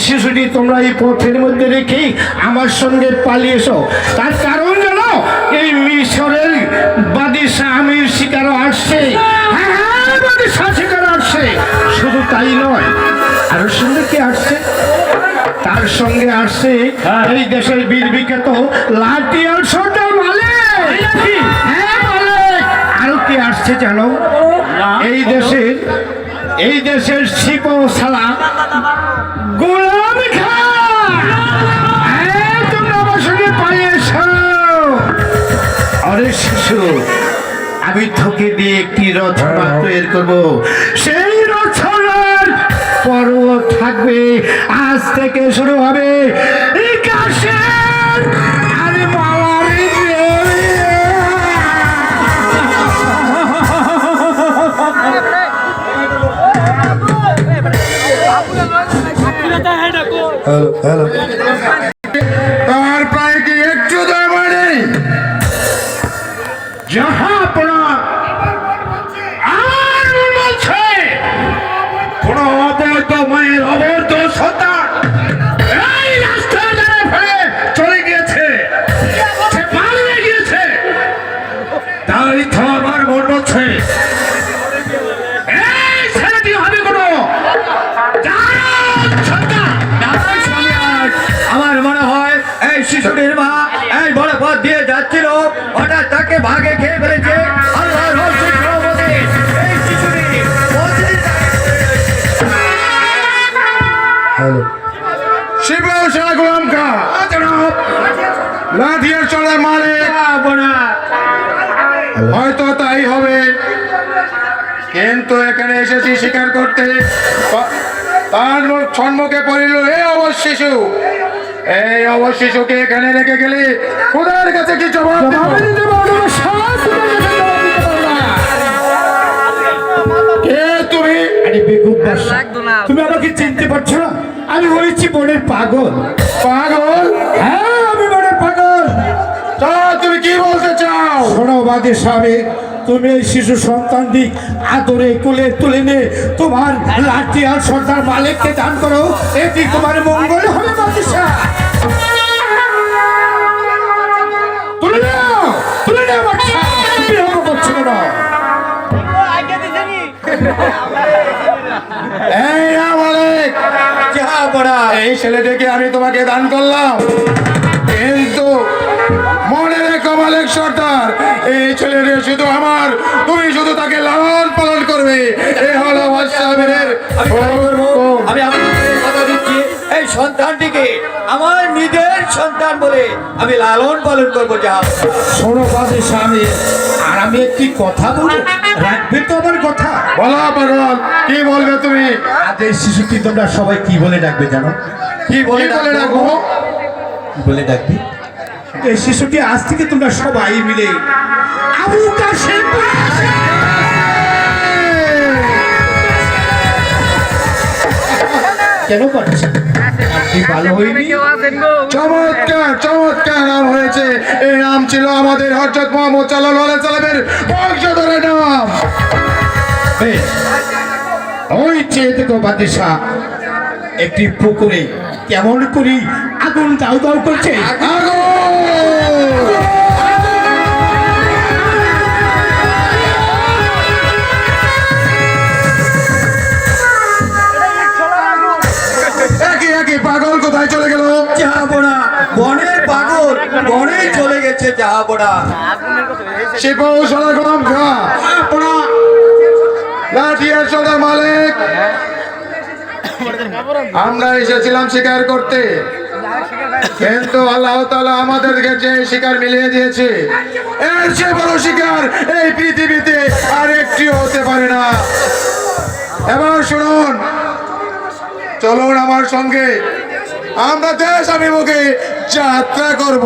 শিশুটি তোমরা এই পথের মধ্যে রেখে আমার সঙ্গে পালিয়েছো, তার কারণ জানো? এই মিশরের বাদশা আমির শিকারও আসছে, শিকারও আসছে। শুধু তাই নয়, আরো সঙ্গে কি আসছে? তার সঙ্গে আসছে এই দেশের বীর বিখ্যাত লাঠিয়াল সর্দার মালিক। হ্যাঁ মালিক, আরো কি আসছে জানো? এই দেশের শিপ সালা গোলাম খান। তোমরা আমার সঙ্গে পালিয়েছ। আরে শিশু, আমি তোকে দিয়ে একটি রচনা তৈরি করবো। সেই রচনার পর্ব থাকবে, আজ থেকে শুরু হবে তার পায়ে কি একটু দাম নেই? যাহা পড়া আর বলছে কোন অবৈধ মায়ের অবৈধ সন্তান এই রাস্তায় দাঁড়া ফেলে চলে গিয়েছে, সে পালিয়ে গিয়েছে, তাই তো আমার মন বলছে এই ছেলেটি হবে কোনো আমার মনে হয় এই শিশুটির মা এই বড় পথ দিয়ে যাচ্ছিল, হঠাৎ তাকে ভাগে খেয়ে ফেলেছে। হয়তো তাই হবে, কিন্তু এখানে এসেছি স্বীকার করতে। তার সম্মুখে পড়িল এই অবশ শিশু। এই অবশ শিশুকে এখানে রেখে গেলে খোদার কাছে কি জবাব দিতে পারবো? কে তুমি? তুমি আমাকে চিনতে পারছো না? আমি হয়েছি বনের পাগল। পাগল? হ্যাঁ, আমি বনের পাগল। তুমি কি বলতে চাও? শোনো বাদীর স্বামী, তুমি এই শিশু সন্তানটি আদরে কোলে তুলে নিয়ে তোমার লাঠিয়াল সর্দার মালিককে দান করো, এটি তোমার মঙ্গল হবে। বাদশা তুলে নাও, তুলে নাও বাদশা। বিলম্ব করছো না। এই মালিক, যা পড়া এই ছেলেটিকে আমি তোমাকে দান করলাম, কিন্তু মনে রেখো মালিক সর্দার, এই ছেলেটি শুধু আমার, তুমি শুধু তাকে লালন পালন করবে। এই হলো আমি আপনাদের কথা দিচ্ছি, এই সন্তানটিকে আমার নিজের সন্তান বলে আমি লালন পালন করবো। যা শোনো বাদে স্বামী, আর আমি একটি কথা বলবো, রাখবে তো আমার কথা? বলো পাগল, কি বলবে তুমি? আজ এই শিশুটি তোমরা সবাই কি বলে ডাকবে জানো? কি বলে ডাকবো? কি বলে ডাকবি? এই শিশুটি আজ থেকে তোমরা সবাই মিলে আবু কাশেম। কেন পারছেন? আপনি ভালো হয়নি? চমৎকার চমৎকার নাম হয়েছে। এই নাম ছিল আমাদের হযরত মুহাম্মদ সাল্লাল্লাহু আলাইহি ওয়াসাল্লামের বংশধরের নাম। ওই চেয়ে দেখো বাদিশা, একটি পুকুরে কেমন করি আগুন দাউ দাউ করছে। একই একই পাগল কোথায় চলে গেল? যাবো না, বনের পাগল বনে চলে গেছে, যাবো না। সে পৌষলা গরম খা লাঠিয়ার সদা মালিক, আমরা এসেছিলাম শিকার করতে, কিন্তু আল্লাহ তাআলা আমাদেরকে যে শিকার মিলিয়ে দিয়েছে, এর চেয়ে বড় শিকার এই পৃথিবীতে আর একটিও হতে পারে না। এবার শুনুন, চলুন আমার সঙ্গে, আমরা দেশ অভিমুখে যাত্রা করব।